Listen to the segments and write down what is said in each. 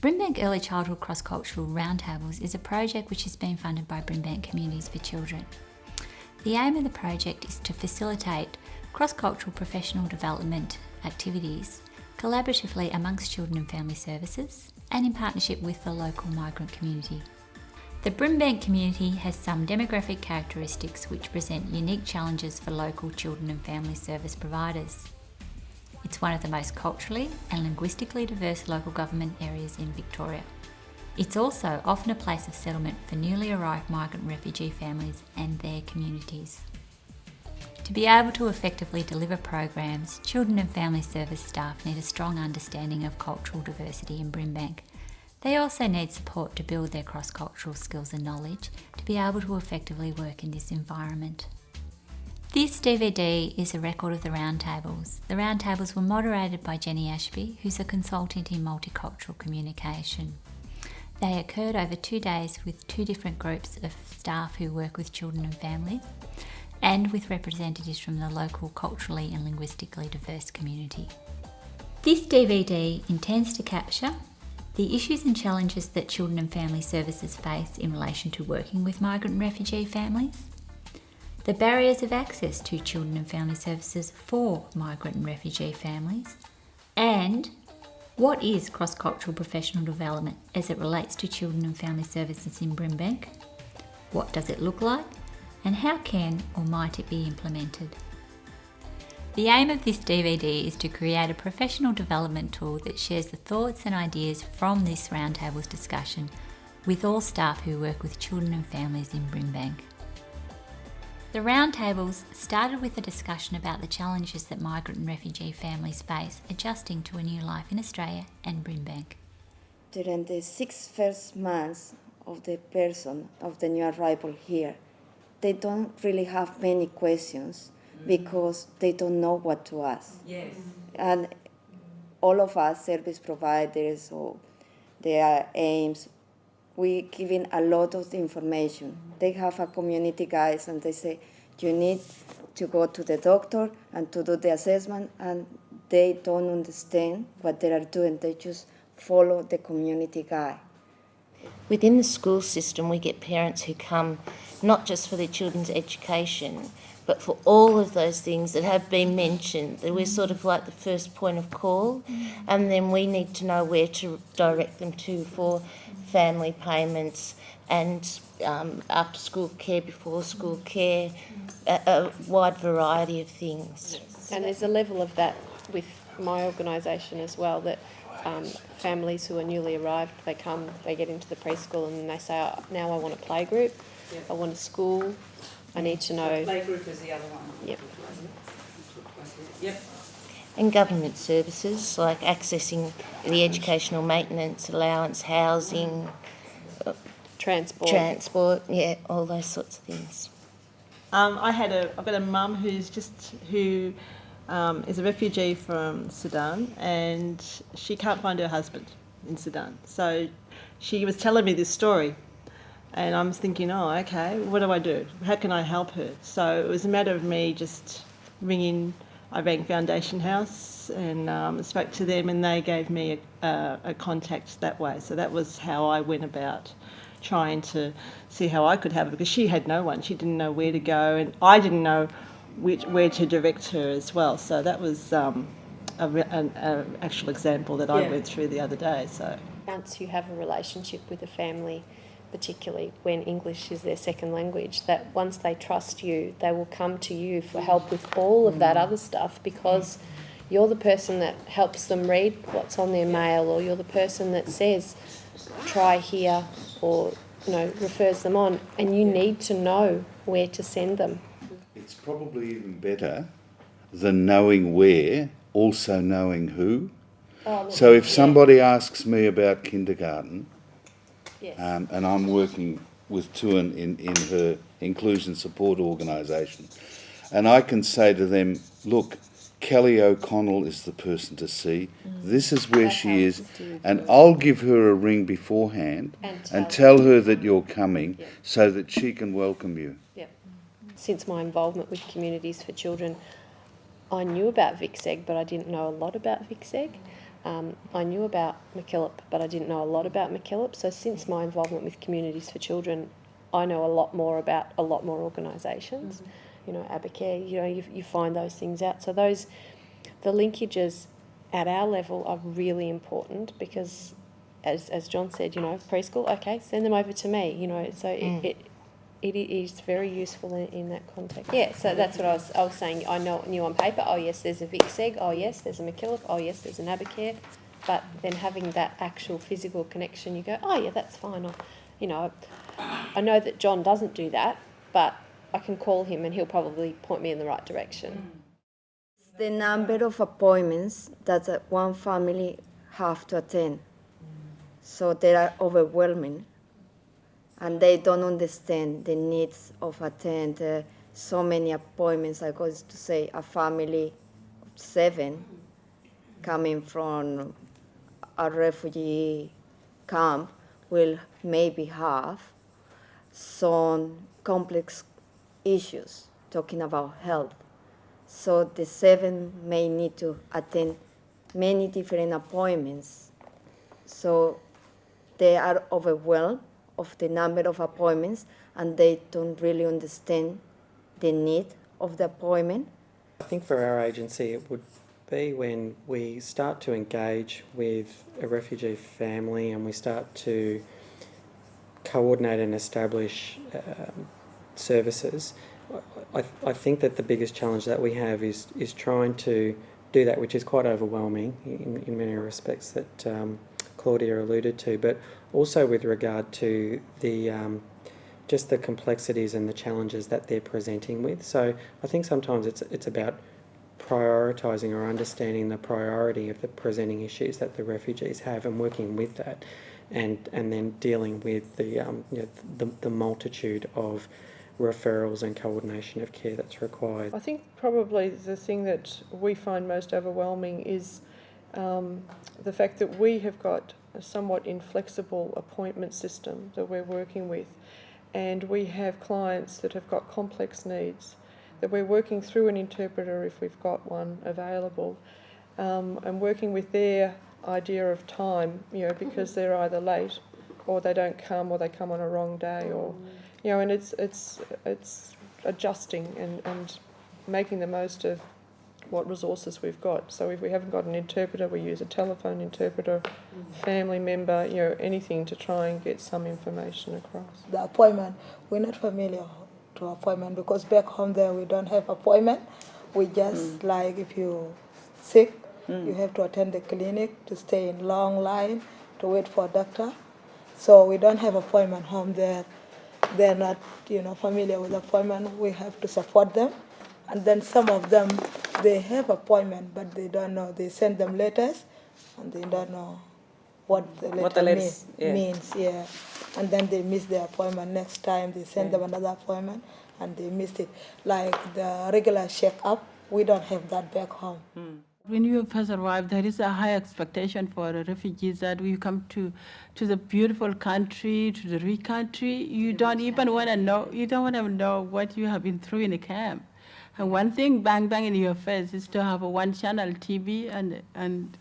Brimbank Early Childhood Cross-Cultural Roundtables is a project which has been funded by Brimbank Communities for Children. The aim of the project is to facilitate cross-cultural professional development activities collaboratively amongst children and family services and in partnership with the local migrant community. The Brimbank community has some demographic characteristics which present unique challenges for local children and family service providers. It's one of the most culturally and linguistically diverse local government areas in Victoria. It's also often a place of settlement for newly arrived migrant refugee families and their communities. To be able to effectively deliver programs, children and family service staff need a strong understanding of cultural diversity in Brimbank. They also need support to build their cross-cultural skills and knowledge to be able to effectively work in this environment. This DVD is a record of the Roundtables. The Roundtables were moderated by Jenny Ashby, who's a consultant in multicultural communication. They occurred over 2 days with 2 different groups of staff who work with children and families, and with representatives from the local culturally and linguistically diverse community. This DVD intends to capture the issues and challenges that children and family services face in relation to working with migrant and refugee families, the barriers of access to children and family services for migrant and refugee families, and what is cross-cultural professional development as it relates to children and family services in Brimbank, what does it look like, and how can or might it be implemented. The aim of this DVD is to create a professional development tool that shares the thoughts and ideas from this Roundtables discussion with all staff who work with children and families in Brimbank. The Roundtables started with a discussion about the challenges that migrant and refugee families face adjusting to a new life in Australia and Brimbank. During the 6 first months of the new arrival here, they don't really have many questions because they don't know what to ask. Yes. And all of us, service providers or their aims, we giving a lot of information. They have a community guides and they say, you need to go to the doctor and to do the assessment, and they don't understand what they are doing. They just follow the community guide. Within the school system, we get parents who come not just for their children's education, but for all of those things that have been mentioned. That we're sort of like the first point of call, and then we need to know where to direct them to for family payments and after school care, before school care, a wide variety of things. And there's a level of that with my organisation as well, that families who are newly arrived, they come, they get into the preschool and they say, oh, now I want a playgroup, I want a school, I need to know. Playgroup is the other one. Yep. Yep. And government services like accessing the educational maintenance, allowance, housing, transport, yeah, all those sorts of things. I've got a mum who is a refugee from Sudan, and she can't find her husband in Sudan. So she was telling me this story, and I'm thinking, oh, okay, what do I do? How can I help her? So it was a matter of me just ringing. I rang Foundation House and spoke to them, and they gave me a contact that way. So that was how I went about trying to see how I could have it, because she had no one. She didn't know where to go, and I didn't know where to direct her as well. So that was an actual example that I went through the other day. So Once you have a relationship with a family, particularly when English is their second language, that once they trust you, they will come to you for help with all of that other stuff, because you're the person that helps them read what's on their mail, or you're the person that says, try here, or refers them on, and you need to know where to send them. It's probably even better than knowing where, also knowing who. So if somebody asks me about kindergarten, and I'm working with Thuy in her inclusion support organisation, and I can say to them, look, Kelly O'Connell is the person to see. This is where she is, and I'll give her a ring beforehand and tell her that you're coming so that she can welcome you. Yep. Since my involvement with Communities for Children, I knew about VICSEG, but I didn't know a lot about VICSEG. I knew about MacKillop, but I didn't know a lot about MacKillop. So since my involvement with Communities for Children, I know a lot more about a lot more organisations. You know, Abacare, you know, you find those things out. So the linkages at our level are really important because, as John said, you know, preschool, okay, send them over to me, you know. So it is very useful in that context. Yeah, so that's what I was saying. I knew on paper, oh yes, there's a VIC-SEG, oh yes, there's a MacKillop, oh yes, there's an Abacare. But then having that actual physical connection, you go, oh yeah, that's fine. Or, you know, I know that John doesn't do that, but I can call him and he'll probably point me in the right direction. The number of appointments that one family have to attend. So they are overwhelming, and they don't understand the needs of attend so many appointments. I was to say a family of 7 coming from a refugee camp will maybe have some complex issues talking about health. So the 7 may need to attend many different appointments. So they are overwhelmed of the number of appointments, and they don't really understand the need of the appointment. I think for our agency it would be when we start to engage with a refugee family and we start to coordinate and establish services. I think that the biggest challenge that we have is trying to do that, which is quite overwhelming in many respects that Claudia alluded to, but also with regard to the just the complexities and the challenges that they're presenting with. So I think sometimes it's about prioritising or understanding the priority of the presenting issues that the refugees have and working with that, and then dealing with the multitude of referrals and coordination of care that's required. I think probably the thing that we find most overwhelming is the fact that we have got a somewhat inflexible appointment system that we're working with, and we have clients that have got complex needs that we're working through an interpreter if we've got one available, and working with their idea of time, you know, because they're either late or they don't come or they come on a wrong day, or you know, and it's adjusting and making the most of what resources we've got. So if we haven't got an interpreter, we use a telephone interpreter, family member, you know, anything to try and get some information across. The appointment, we're not familiar to appointment because back home there we don't have appointment. We just like if you're sick, you have to attend the clinic, to stay in long line, to wait for a doctor. So we don't have appointment home there. They're not, you know, familiar with appointment. We have to support them. And then some of them, they have appointment, but they don't know. They send them letters, and they don't know what the letter means. Yeah. And then they miss the appointment. Next time they send them another appointment, and they missed it. Like the regular check-up, we don't have that back home. When you first arrive, there is a high expectation for the refugees that we come to the beautiful country, to the rich country. You don't even want to know. You don't want to know what you have been through in the camp. And one thing, bang bang in your face, is to have a one-channel TV and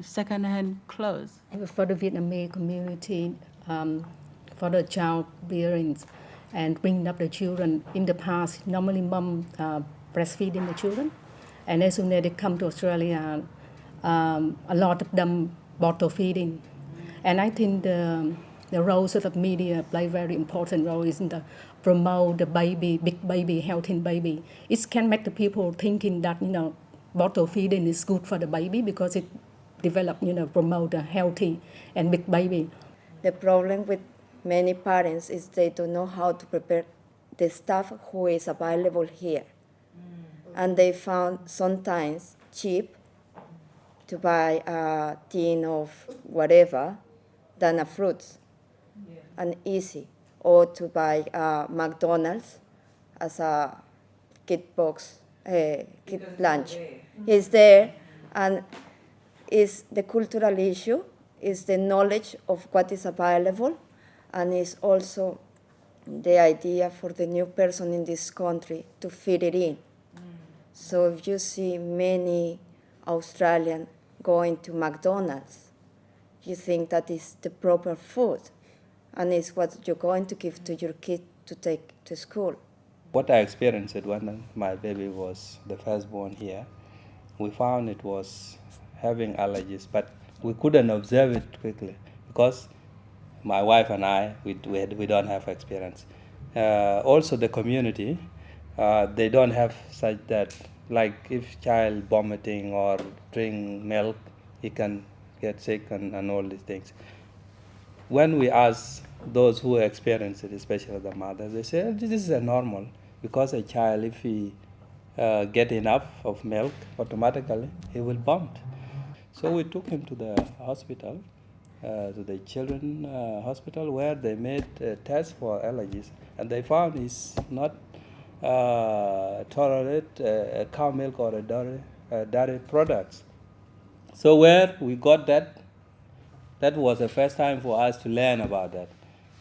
second-hand clothes. For the Vietnamese community, for the child bearing and bringing up the children, in the past, normally mom breastfeeding the children, and as soon as they come to Australia, a lot of them bottle feeding. And I think the roles of the media play very important role in the promote the baby, big baby, healthy baby. It can make the people thinking that, you know, bottle feeding is good for the baby because it develop, you know, promote a healthy and big baby. The problem with many parents is they don't know how to prepare the stuff who is available here. And they found sometimes cheap to buy a tin of whatever than a fruits, and easy, or to buy McDonald's as a kid box, kid lunch. It's there, and is the cultural issue, is the knowledge of what is available, and is also the idea for the new person in this country to fit it in. So if you see many Australian going to McDonald's. You think that is the proper food, and it's what you're going to give to your kid to take to school. What I experienced when my baby was the firstborn here, we found it was having allergies, but we couldn't observe it quickly because my wife and I, we don't have experience. Also the community, they don't have such that, like if child vomiting or drink milk, he can get sick and all these things. When we ask those who experience it, especially the mothers, they say, this is a normal, because a child, if he get enough of milk, automatically he will vomit. So we took him to the hospital, to the children hospital, where they made a test for allergies, and they found he's not tolerate cow milk or dairy products. So where we got that was the first time for us to learn about that.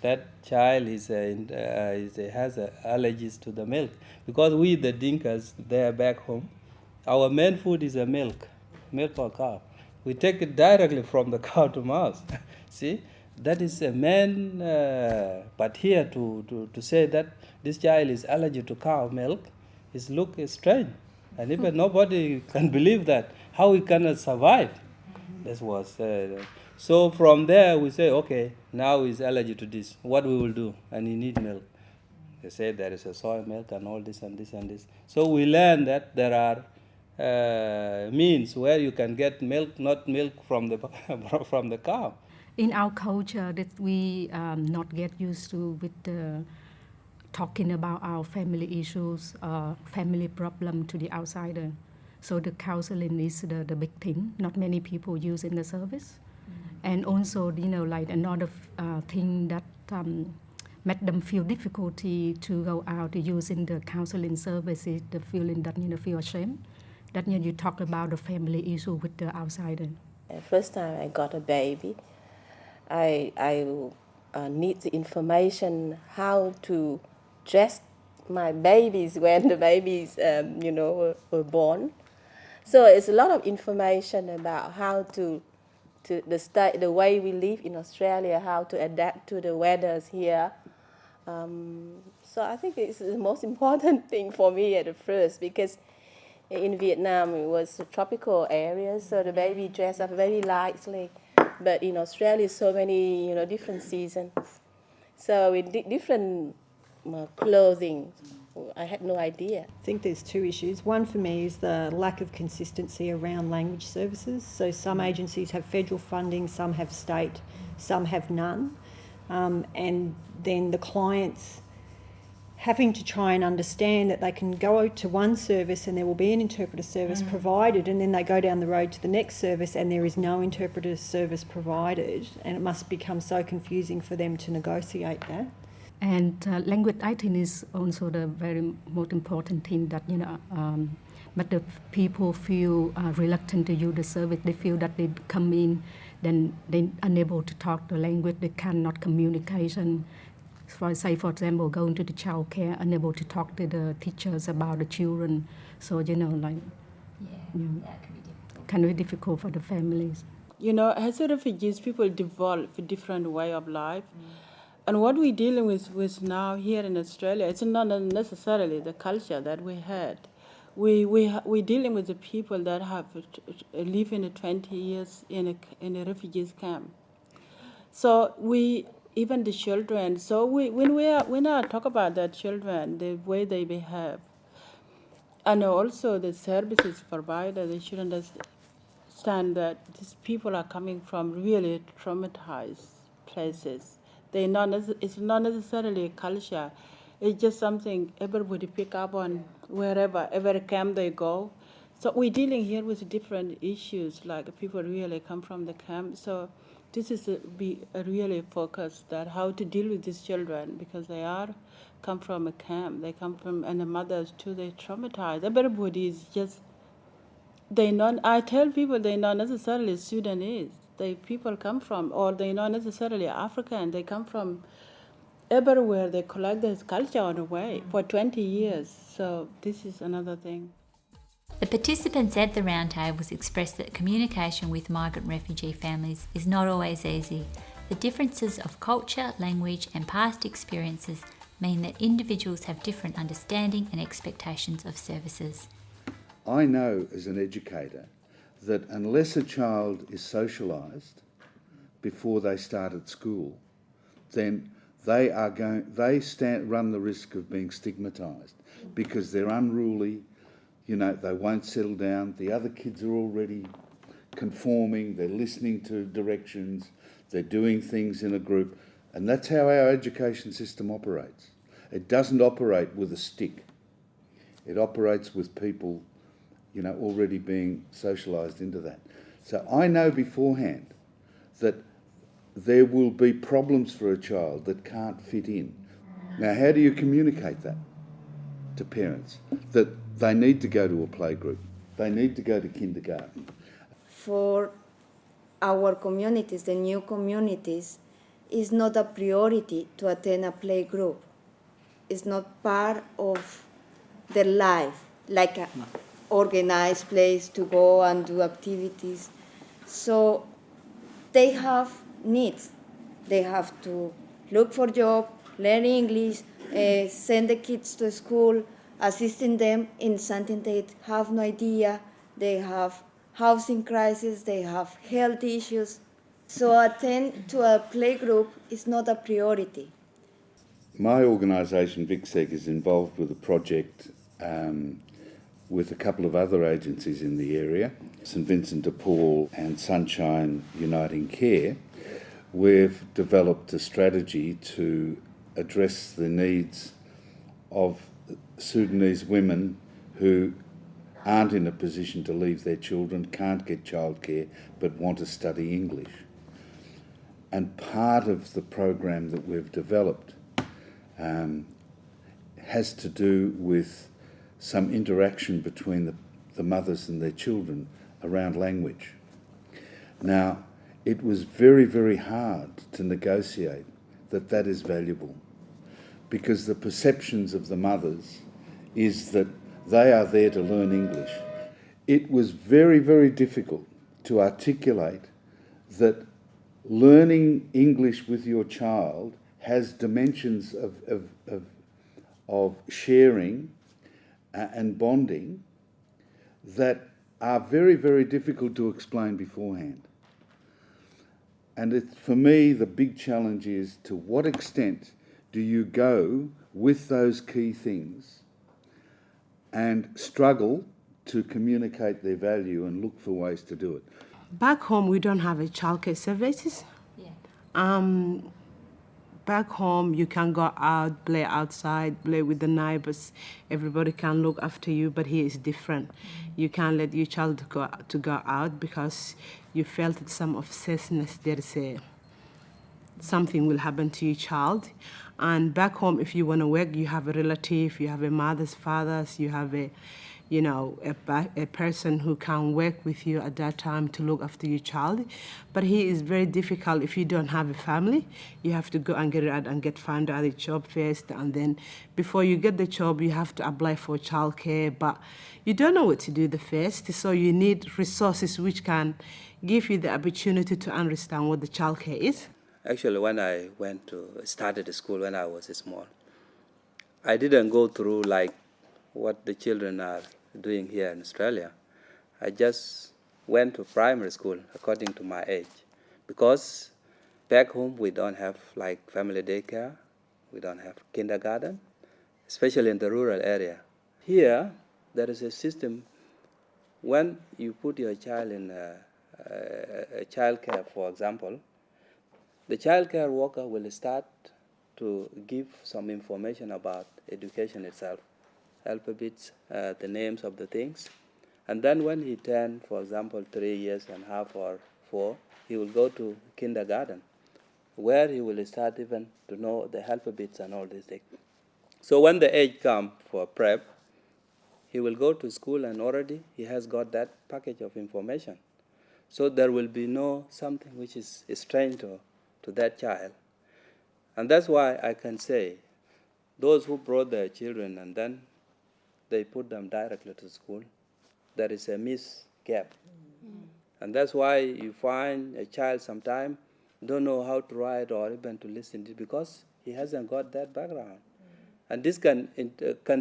That child has allergies to the milk, because we, the Dinkas, there back home, our main food is milk or cow. We take it directly from the cow to mouth. See, that is a main. But here to say that this child is allergic to cow milk is strange, and even nobody can believe that. How we cannot survive? This was. So from there we say, okay, now he's allergic to this. What we will do? And he need milk. They say there is a soy milk and all this and this and this. So we learn that there are means where you can get milk, not milk from the cow. In our culture, that we not get used to with talking about our family issues, family problem to the outsider. So the counseling is the big thing. Not many people use in the service. And also, like another thing that made them feel difficulty to go out to use in the counseling service is the feeling that feel ashamed. That you talk about the family issue with the outsider. First time I got a baby, I need the information how to dress my babies when the babies were born. So it's a lot of information about how to the way we live in Australia, how to adapt to the weathers here. So I think it's the most important thing for me at the first, because in Vietnam it was a tropical area, so the baby dressed up very lightly. But in Australia, so many different seasons. So with different clothing, I had no idea. I think there's two issues. One for me is the lack of consistency around language services. So some agencies have federal funding, some have state, some have none. And then the clients having to try and understand that they can go to one service and there will be an interpreter service provided, and then they go down the road to the next service and there is no interpreter service provided, and it must become so confusing for them to negotiate that. And language, I think, is also the very most important thing that, but the people feel reluctant to use the service. They feel that they come in, then they're unable to talk the language, they cannot communication. For example, going to the child care, unable to talk to the teachers about the children. So, that can be difficult for the families. As refugees, people develop a different way of life. And what we're dealing with now here in Australia, it's not necessarily the culture that we had. We're dealing with the people that have lived in 20 years in a refugees camp. So even the children. So when I talk about the children, the way they behave, and also the services provided, they should understand that these people are coming from really traumatized places. It's not necessarily a culture. It's just something everybody pick up on wherever, every camp they go. So we're dealing here with different issues, like people really come from the camp. So this is be a really focus that how to deal with these children, because they come from a camp. They come from, and the mothers too, they're traumatized. Everybody is just, I tell people they're not necessarily Sudanese. People come from, or they're not necessarily African. They come from everywhere. They collect this culture on the way for 20 years. So this is another thing. The participants at the roundtables expressed that communication with migrant refugee families is not always easy. The differences of culture, language and past experiences mean that individuals have different understanding and expectations of services. I know as an educator that unless a child is socialised before they start at school, then they run the risk of being stigmatised because they're unruly, you know, they won't settle down, the other kids are already conforming, they're listening to directions, they're doing things in a group, and that's how our education system operates. It doesn't operate with a stick. It operates with people, you know, already being socialised into that. So I know beforehand that there will be problems for a child that can't fit in. Now, how do you communicate that to parents? That they need to go to a playgroup, they need to go to kindergarten. For our communities, the new communities, it's not a priority to attend a playgroup. It's not part of their life, like an organized place to go and do activities. So they have needs. They have to look for a job, learn English, send the kids to school, assisting them in something they have no idea. They have housing crisis, they have health issues. So attend to a playgroup is not a priority. My organisation, VICSEG, is involved with a project with a couple of other agencies in the area, St Vincent de Paul and Sunshine Uniting Care. We've developed a strategy to address the needs of Sudanese women who aren't in a position to leave their children, can't get childcare, but want to study English. And part of the program that we've developed has to do with some interaction between the mothers and their children around language. Now, it was very, very hard to negotiate that is valuable, because the perceptions of the mothers is that they are there to learn English. It was very, very difficult to articulate that learning English with your child has dimensions of sharing and bonding that are very, very difficult to explain beforehand. And for me, the big challenge is, to what extent do you go with those key things and struggle to communicate their value and look for ways to do it? Back home, we don't have a childcare services. Yeah. Back home, you can go out, play outside, play with the neighbors. Everybody can look after you, but here is different. You can't let your child go out because you felt that some obsessiveness. There is something will happen to your child. And back home, if you want to work, you have a relative, you have a mother's fathers, you have a person who can work with you at that time to look after your child. But here is very difficult if you don't have a family. You have to go and get it out and find out a job first, and then before you get the job, you have to apply for childcare. But you don't know what to do the first, so you need resources which can give you the opportunity to understand what the childcare is. Actually, when I started the school when I was small, I didn't go through like what the children are doing here in Australia. I just went to primary school according to my age, because back home we don't have like family daycare, we don't have kindergarten, especially in the rural area. Here, there is a system. When you put your child in a child care, for example, the child care worker will start to give some information about education itself, alphabets, the names of the things. And then when he turns, for example, 3 years and a half or 4, he will go to kindergarten, where he will start even to know the alphabets and all these things. So when the age comes for prep, he will go to school and already he has got that package of information. So there will be no something which is strange to that child. And that's why I can say those who brought their children and then they put them directly to school, there is a miss gap. And that's why you find a child sometimes don't know how to write or even to listen to, because he hasn't got that background. And this can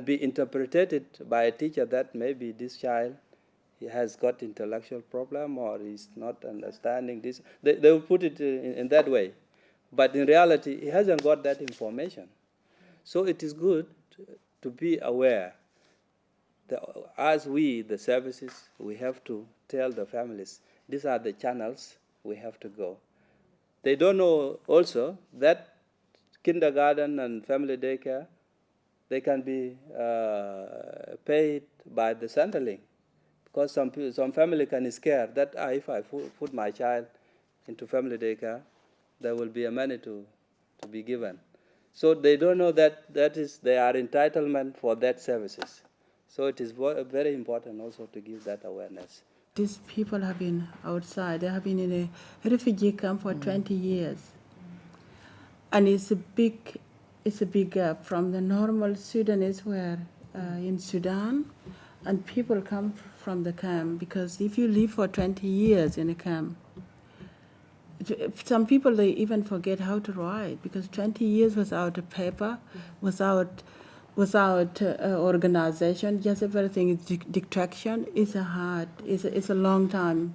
be interpreted by a teacher that maybe this child he has got intellectual problem or is not understanding this. They will put it in that way. But in reality, he hasn't got that information. So it is good to be aware that as we, the services, we have to tell the families, these are the channels we have to go. They don't know also that kindergarten and family daycare, they can be paid by the Centrelink, because some family can be scared that if I put my child into family daycare, there will be a money to be given. So they don't know that they are entitlement for that services. So it is very important also to give that awareness. These people have been outside. They have been in a refugee camp for 20 years. And it's a big gap from the normal Sudanese who are in Sudan, and people come from the camp, because if you live for 20 years in a camp, some people, they even forget how to write, because 20 years without a paper, without organization, just everything is distraction. It's a long time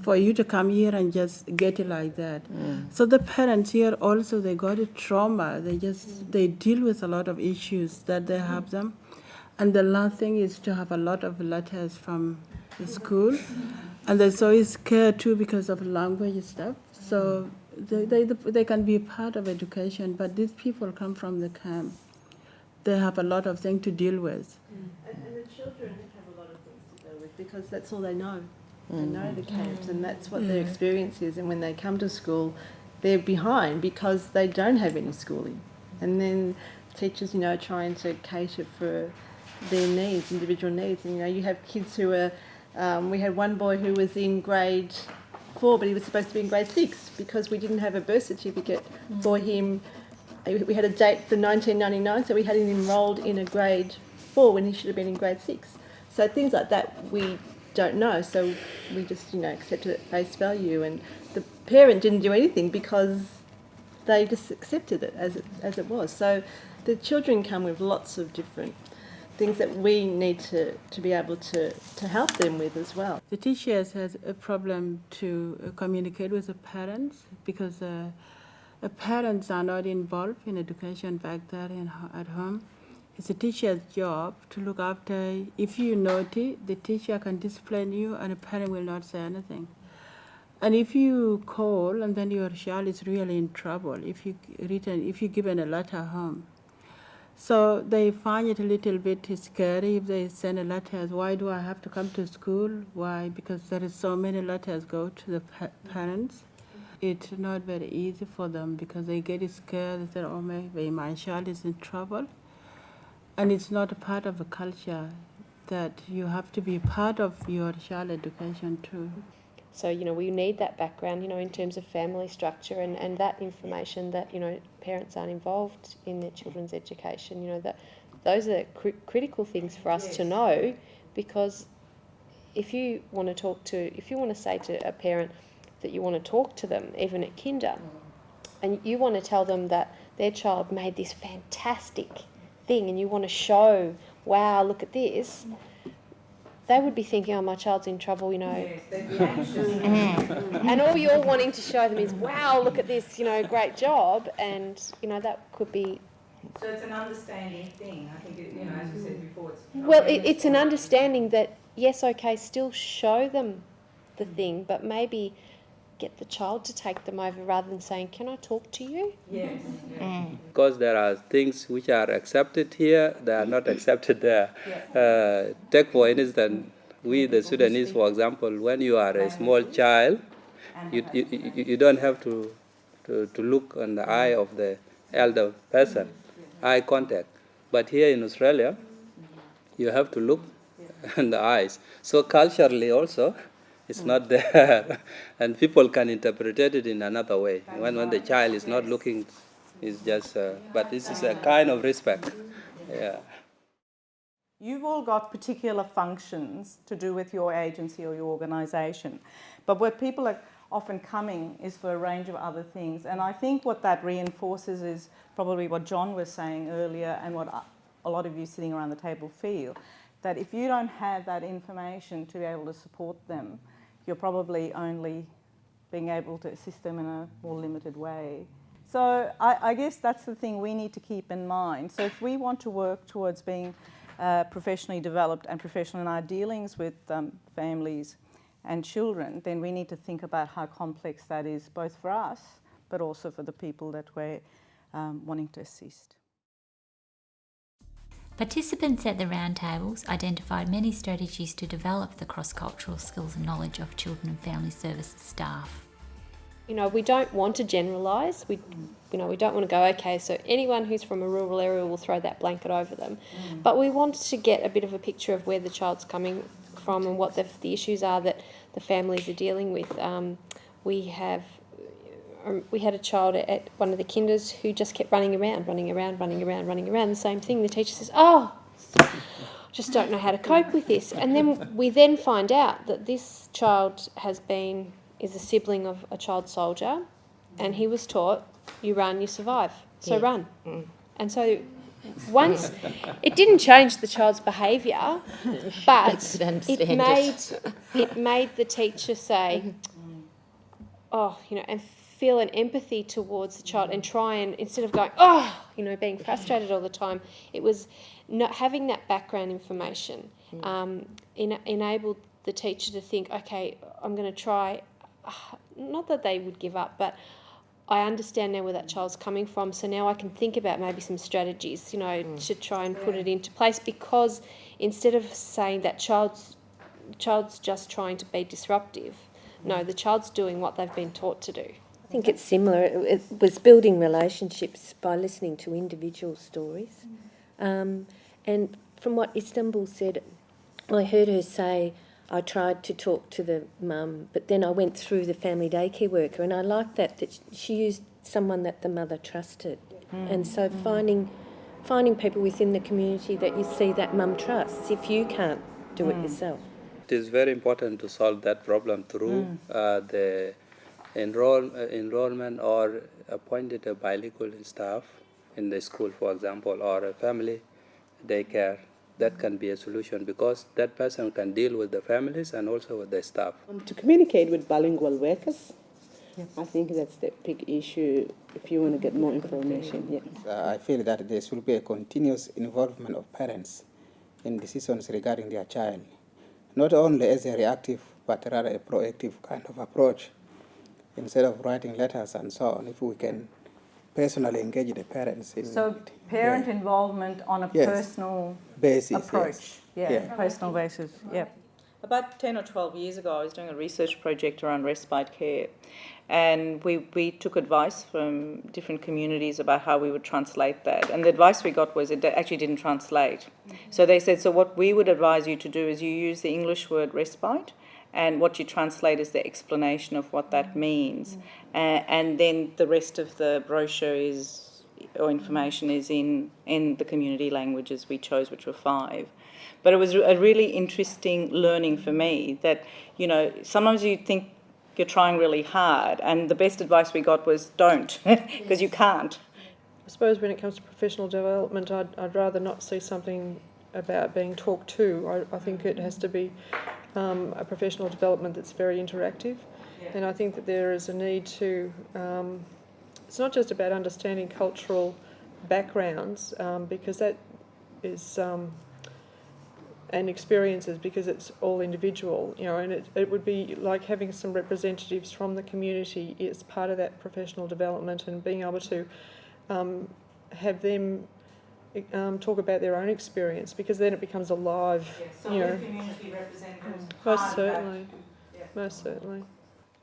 for you to come here and just get it like that. So the parents here also, they got a trauma. They deal with a lot of issues that they have them. And the last thing is to have a lot of letters from the school. And they're so scared too because of language stuff. So they can be part of education, but these people come from the camp. They have a lot of things to deal with. And the children have a lot of things to deal with because that's all they know. They know the camps, and that's what their experience is. And when they come to school, they're behind because they don't have any schooling. And then teachers, trying to cater for their needs, individual needs. And, you have kids who are, we had one boy who was in grade 4, but he was supposed to be in grade 6 because we didn't have a birth certificate for him. We had a date for 1999, so we had him enrolled in a grade 4 when he should have been in grade 6. So things like that we don't know, so we just accepted it at face value, and the parent didn't do anything because they just accepted it as it was. So the children come with lots of different things that we need to be able to help them with as well. The teachers has a problem to communicate with the parents because the parents are not involved in education back there at home. It's a teacher's job to look after. If you naughty, the teacher can discipline you and the parent will not say anything. And if you call and then your child is really in trouble, if you given a letter home. So they find it a little bit scary if they send a letter. Why do I have to come to school? Why? Because there is so many letters go to the parents. It's not very easy for them because they get scared. They say, oh, maybe my child is in trouble. And it's not a part of a culture that you have to be part of your child education too. So, we need that background, in terms of family structure and that information that, parents aren't involved in their children's education, that those are critical things for us to know, because if you want to say to a parent that you want to talk to them, even at kinder, and you want to tell them that their child made this fantastic thing and you want to show, wow, look at this, they would be thinking, oh, my child's in trouble, Yes, they'd be anxious. And all you're wanting to show them is, wow, look at this, great job, and, that could be... So it's an understanding thing. I think, as you said before, it's an understanding that, yes, okay, still show them the thing, but maybe get the child to take them over rather than saying, can I talk to you? Yes. Because there are things which are accepted here, they are not accepted there. Take for instance, we the Sudanese, for example, when you are a small child, you don't have to look on the eye of the elder person, eye contact. But here in Australia, you have to look in the eyes. So culturally also, it's not there, and people can interpret it in another way. When the child is not looking, it's just. But this is a kind of respect. Yeah. You've all got particular functions to do with your agency or your organisation, but where people are often coming is for a range of other things. And I think what that reinforces is probably what John was saying earlier, and what a lot of you sitting around the table feel, that if you don't have that information to be able to support them, you're probably only being able to assist them in a more limited way. So I guess that's the thing we need to keep in mind. So if we want to work towards being professionally developed and professional in our dealings with families and children, then we need to think about how complex that is, both for us, but also for the people that we're wanting to assist. Participants at the roundtables identified many strategies to develop the cross-cultural skills and knowledge of children and family services staff. You know, we don't want to generalise. We don't want to go, okay, so anyone who's from a rural area will throw that blanket over them. But we want to get a bit of a picture of where the child's coming from and what the issues are that the families are dealing with. We had a child at one of the kinders who just kept running around, the same thing. The teacher says, oh, just don't know how to cope with this. And then we find out that this child is a sibling of a child soldier, and he was taught, you run, you survive, so run. And so once, it didn't change the child's behaviour, but it made the teacher say, oh, and feel an empathy towards the child and try and, instead of going, oh, being frustrated all the time, it was not having that background information enabled the teacher to think, okay, I'm going to try. Not that they would give up, but I understand now where that child's coming from, so now I can think about maybe some strategies, to try and put it into place, because instead of saying that child's just trying to be disruptive, no, the child's doing what they've been taught to do. I think it's similar. It was building relationships by listening to individual stories. And from what Istanbul said, I heard her say, I tried to talk to the mum, but then I went through the family daycare worker, and I liked that she used someone that the mother trusted. And so finding people within the community that you see that mum trusts if you can't do it yourself. It is very important to solve that problem through the enrollment or appointed a bilingual staff in the school, for example, or a family daycare. That can be a solution, because that person can deal with the families and also with the staff. To communicate with bilingual workers, I think that's the big issue if you want to get more information. I feel that there should be a continuous involvement of parents in decisions regarding their child, not only as a reactive, but rather a proactive kind of approach. Instead of writing letters and so on, if we can personally engage the parents. So parent involvement on a personal approach. Personal basis, About 10 or 12 years ago, I was doing a research project around respite care, and we took advice from different communities about how we would translate that. And the advice we got was it actually didn't translate. So they said, so what we would advise you to do is you use the English word respite, and what you translate is the explanation of what that means. And then the rest of the brochure or information is in the community languages we chose, which were 5. But it was a really interesting learning for me that, sometimes you think you're trying really hard, and the best advice we got was don't, because you can't. I suppose when it comes to professional development, I'd rather not see something about being talked to. I think it has to be a professional development that's very interactive. And I think that there is a need to, it's not just about understanding cultural backgrounds, because that is, and experiences, because it's all individual, and it would be like having some representatives from the community as part of that professional development, and being able to have them talk about their own experience, because then it becomes alive. Community representatives. Most certainly.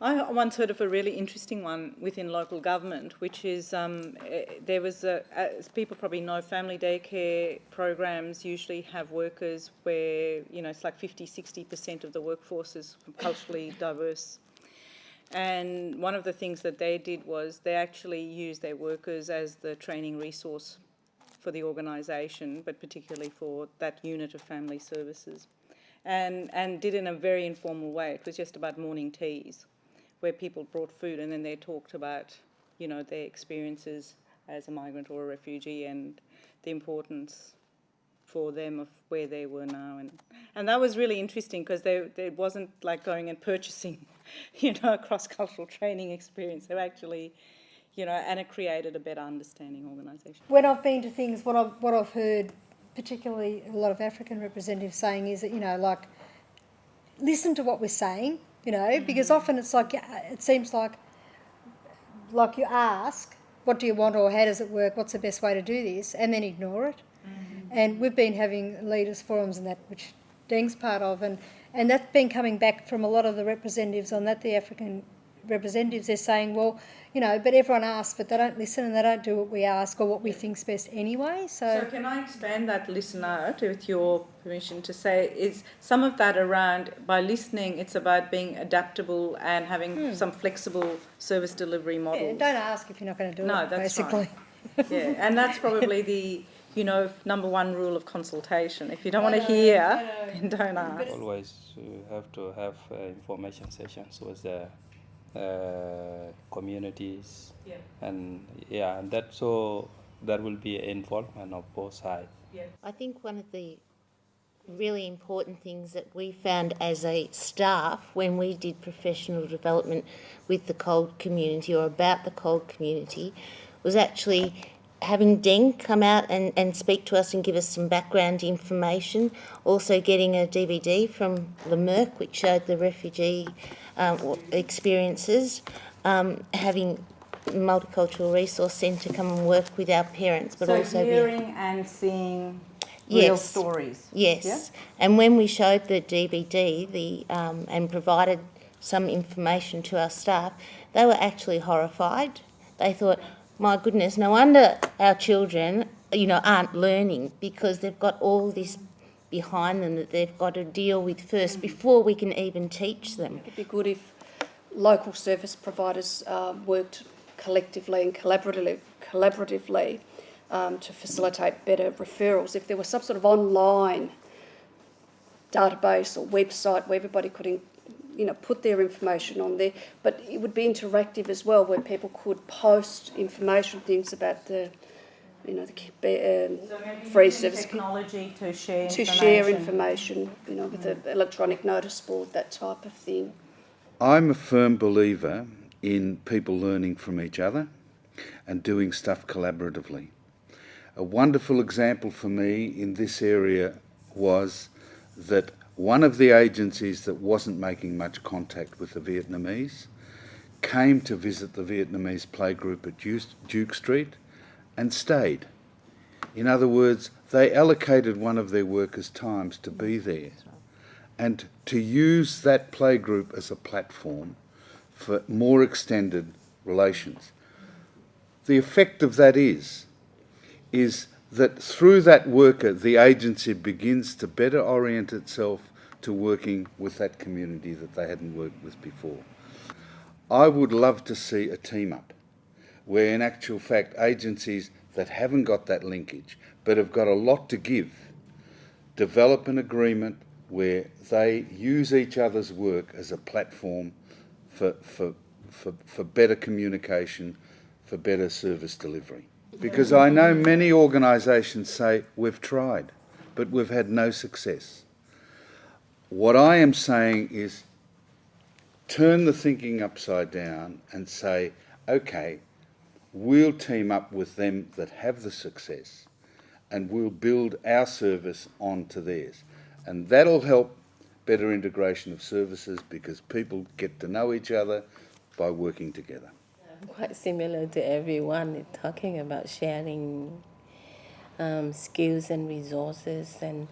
I once heard of a really interesting one within local government, which is there was as people probably know, family daycare programs usually have workers where it's like 50-60% of the workforce is culturally diverse. And one of the things that they did was they actually used their workers as the training resource for the organisation, but particularly for that unit of family services. And did in a very informal way. It was just about morning teas, where people brought food and then they talked about, you know, their experiences as a migrant or a refugee and the importance for them of where they were now. And that was really interesting because it wasn't like going and purchasing, you know, a cross-cultural training experience. They were actually, you know, and it created a better understanding organisation. When I've been to things, what I've heard, particularly a lot of African representatives saying is that, you know, like, listen to what we're saying, you know, because often it's like, it seems like you ask, what do you want or how does it work, what's the best way to do this, and then ignore it. And we've been having leaders' forums and that, which Deng's part of, and that's been coming back from a lot of the representatives on that, the African representatives. They're saying, well, you know, but everyone asks, but they don't listen and they don't do what we ask or what we think's best anyway. So can I expand that listen out, with your permission, to say is some of that around, by listening, it's about being adaptable and having some flexible service delivery models. Yeah, don't ask if you're not going to do it, that's basically. Right. Yeah, and that's probably the, you know, number one rule of consultation. If you don't want to hear, then don't ask. Always have to have information sessions with the communities, and that so there will be involvement of both sides. I think one of the really important things that we found as a staff when we did professional development with the cold community or about the cold community was actually having Deng come out and speak to us and give us some background information, also getting a DVD from the Merck which showed the refugee experiences, having Multicultural Resource Centre come and work with our parents, but so also hearing and seeing real stories. Yes, yeah? And when we showed the DVD and provided some information to our staff, they were actually horrified. They thought, my goodness, no wonder our children, you know, aren't learning, because they've got all this behind them that they've got to deal with first before we can even teach them. It'd be good if local service providers worked collectively and collaboratively to facilitate better referrals. If there was some sort of online database or website where everybody could, you know, put their information on there, but it would be interactive as well, where people could post information, things about the, you know, the free service technology to share information, you know, with the electronic notice board, that type of thing. I'm a firm believer in people learning from each other and doing stuff collaboratively. A wonderful example for me in this area was that one of the agencies that wasn't making much contact with the Vietnamese came to visit the Vietnamese playgroup at Duke Street and stayed. In other words, they allocated one of their workers' times to be there and to use that playgroup as a platform for more extended relations. The effect of that is that through that worker, the agency begins to better orient itself to working with that community that they hadn't worked with before. I would love to see a team up where in actual fact agencies that haven't got that linkage but have got a lot to give develop an agreement where they use each other's work as a platform for better communication, for better service delivery. Because I know many organisations say, we've tried, but we've had no success. What I am saying is turn the thinking upside down and say, okay, we'll team up with them that have the success and we'll build our service onto theirs. And that'll help better integration of services because people get to know each other by working together. Quite similar to everyone talking about sharing skills and resources and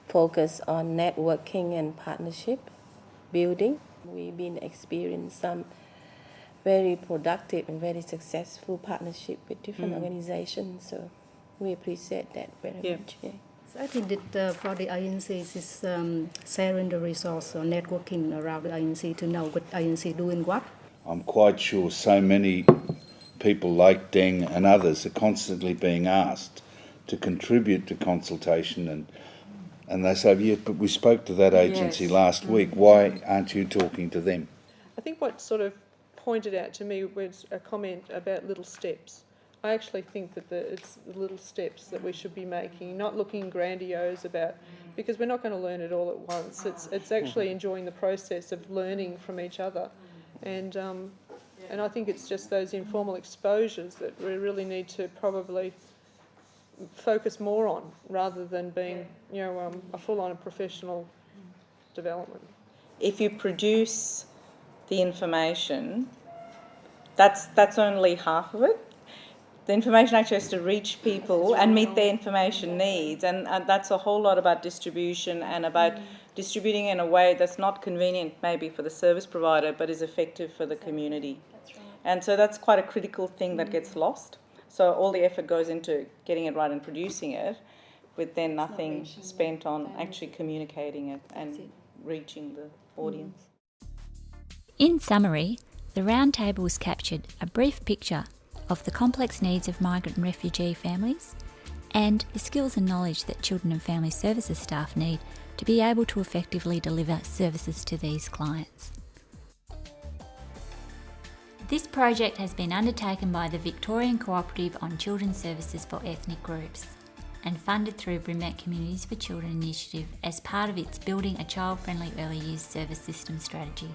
focus on networking and partnership building. We've been experiencing some very productive and very successful partnership with different organizations, so we appreciate that very much. Yeah. So I think that for the agencies is sharing the resource or networking around the agency to know what agency doing what. I'm quite sure so many people like Deng and others are constantly being asked to contribute to consultation, and they say, yeah, but we spoke to that agency last week. Why aren't you talking to them? I think what sort of pointed out to me was a comment about little steps. I actually think that it's the little steps that we should be making, not looking grandiose about, because we're not going to learn it all at once. It's actually enjoying the process of learning from each other, and I think it's just those informal exposures that we really need to probably focus more on, rather than being, a full-on professional development. If you produce the information, that's only half of it. The information actually has to reach people and meet their information needs, and that's a whole lot about distribution and about distributing in a way that's not convenient maybe for the service provider but is effective for the community. That's right. And so that's quite a critical thing that gets lost. So all the effort goes into getting it right and producing it, with then nothing spent on actually communicating it and reaching the audience. In summary, the Roundtables captured a brief picture of the complex needs of migrant and refugee families and the skills and knowledge that children and family services staff need to be able to effectively deliver services to these clients. This project has been undertaken by the Victorian Cooperative on Children's Services for Ethnic Groups and funded through Brimbank Communities for Children initiative as part of its Building a Child-Friendly Early Years Service System strategy.